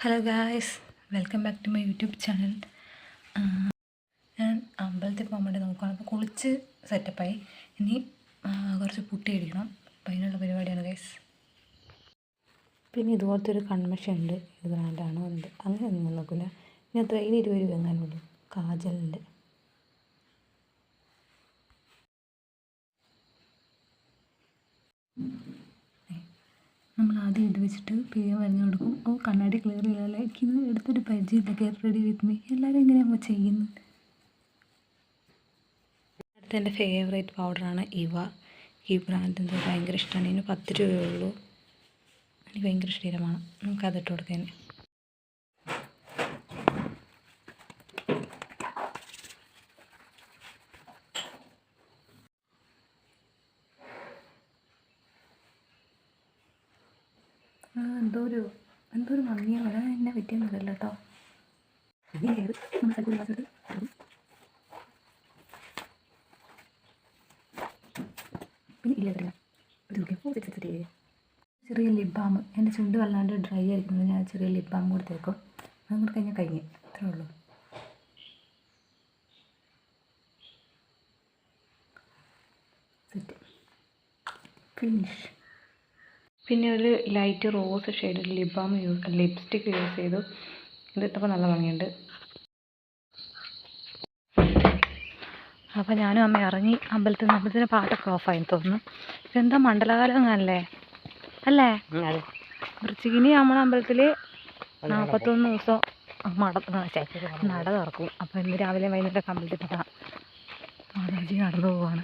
Hello guys, welcome back to my YouTube channel. ഞാൻ അമ്പലത്തിൽ പോകാൻ വേണ്ടി നോക്കുകയാണ്. അപ്പോൾ കുളിച്ച് സെറ്റപ്പായി. ഇനി കുറച്ച് പുട്ടി അടിക്കണം. അപ്പോൾ അതിനുള്ള പരിപാടിയാണ് ഗൈസ്. പിന്നെ ഇതുപോലത്തെ ഒരു കൺമഷി ഉണ്ട്. ഇത് ബ്രാൻഡാണോ ഉണ്ട് അങ്ങനെ ഒന്നും നോക്കില്ല. ഇനി അത്ര 20 രൂപ എങ്ങാനുള്ളൂ. കാജലുണ്ട്. നമ്മൾ ആദ്യം ഇത് വെച്ചിട്ട് പേര് വരഞ്ഞു കൊടുക്കും. കണ്ണാടി ക്ലിയർ ഇല്ലല്ലേ, എനിക്കിത് എടുത്തൊരു പരിചയമില്ല. ഗെറ്റ് റെഡി വിത്ത് മീ എല്ലാവരും എങ്ങനെയാകുമ്പോൾ ചെയ്യുന്നത്. അടുത്ത എൻ്റെ ഫേവറേറ്റ് പൗഡറാണ് ഈ ബ്രാൻഡ് എന്താ ഭയങ്കര ഇഷ്ടമാണ്. ഇതിന് 10 രൂപയേ ഉള്ളൂ. എനിക്ക് ഭയങ്കര ഇഷ്ടമാണ്. നമുക്കതിട്ട് കൊടുക്കാൻ. എന്തോ ഒരു മങ്ങിയാണ്. അതാണ് എന്നെ പറ്റിയൊന്നുമില്ല കേട്ടോ. പിന്നെ ഇല്ല ചെറിയ ലിപ് ബാം. എൻ്റെ ചുണ്ട് വല്ലാണ്ട് ഡ്രൈ ആയിരിക്കുന്നത് ഞാൻ ചെറിയ ലിപ് ബാം കൊടുത്തേക്കും. അതും കൂടെ കഴിഞ്ഞാൽ കഴിഞ്ഞ്. അത്രേ ഉള്ളൂ. Set finish. പിന്നെ ഒരു light rose shade lip balm lipstick use ചെയ്തു. ഇതിട്ടപ്പോൾ നല്ല ഭംഗിയുണ്ട്. അപ്പോൾ ഞാനും അമ്മ ഇറങ്ങി അമ്പലത്തിന് പാട്ടൊക്കെ ഓഫായി തോന്നുന്നു. ഇതെന്താ മണ്ഡലകാലം അങ്ങനല്ലേ അല്ലേ? വൃശ്ചികിനി നമ്മുടെ അമ്പലത്തിൽ 41 ദിവസം നട തുറക്കും. അപ്പോൾ ഇന്ന് രാവിലെ വൈകുന്നേരം അമ്പലത്തിൽ പോകാം. മാതാജി നടന്നു പോവാണ്.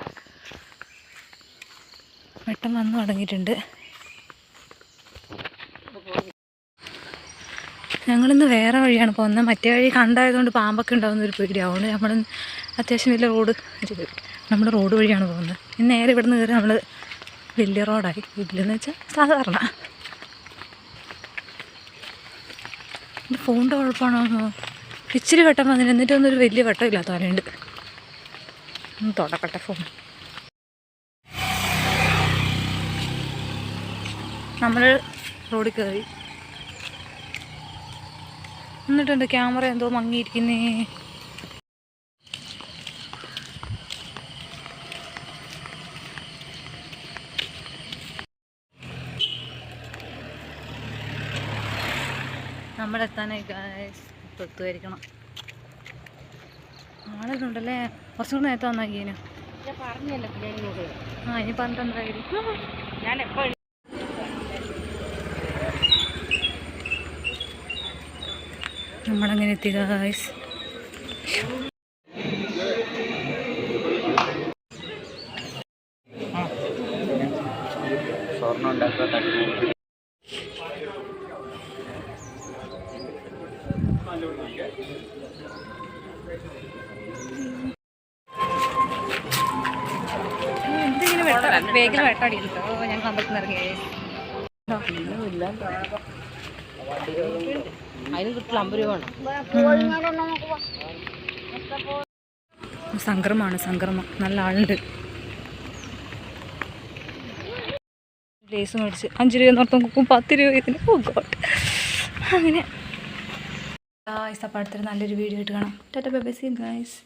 വെട്ടം വന്നു തുടങ്ങിയിട്ടുണ്ട്. ഞങ്ങളിന്ന് വേറെ വഴിയാണ് പോകുന്നത്. മറ്റേ വഴി കണ്ടായതുകൊണ്ട് പാമ്പൊക്കെ ഉണ്ടാകുന്നൊരു പേടിയാവുകൊണ്ട് നമ്മൾ അത്യാവശ്യം വലിയ നമ്മുടെ റോഡ് വഴിയാണ് പോകുന്നത്. ഇന്ന് നേരെ ഇവിടെ നിന്ന് കയറി നമ്മൾ വലിയ റോഡായി. വലിയെന്ന് വെച്ചാൽ സാധാരണ. എൻ്റെ ഫോണിൻ്റെ കുഴപ്പമാണോ? ഇച്ചിരി വെട്ടം വന്നിട്ട് എന്നിട്ടൊന്നൊരു വലിയ വെട്ടമില്ലാത്ത പോലെയുണ്ട്. ഒന്ന് തുടക്കട്ടെ ഫോൺ. നമ്മൾ റോഡിൽ കയറി. എന്നിട്ട് എൻ്റെ ക്യാമറ എന്തോ മങ്ങിയിരിക്കുന്നേ. നമ്മളെത്താനായി എത്തുമായിരിക്കണം. ആളുകളുണ്ടല്ലേ. കുറച്ചും കൂടെ നേരത്തെ വന്നാക്കിയേനു. ഇനി പറഞ്ഞിട്ടെന്തായാലും ഞാൻ എപ്പോൾ നമ്മളങ്ങനെ എത്തി ഗായ്സ്. എന്തെങ്കിലും വേഗം വെട്ടടിയില്ലോ. ഞാൻ അമ്പലത്തിൽ ഇറങ്ങിയേ. അതിന് കിട്ടില്ല 50 രൂപ സംക്രമം. നല്ല ആളുണ്ട്. ലേസ് മേടിച്ച് 5 രൂപ നോർത്തും 10 രൂപ ഇതിന് പോകോട്ടെ. അങ്ങനെ ഗായ്സ്, അപ്പോൾ അടുത്തൊരു നല്ലൊരു വീഡിയോ ആയിട്ട് കാണാം. Tata bye bye. See you guys.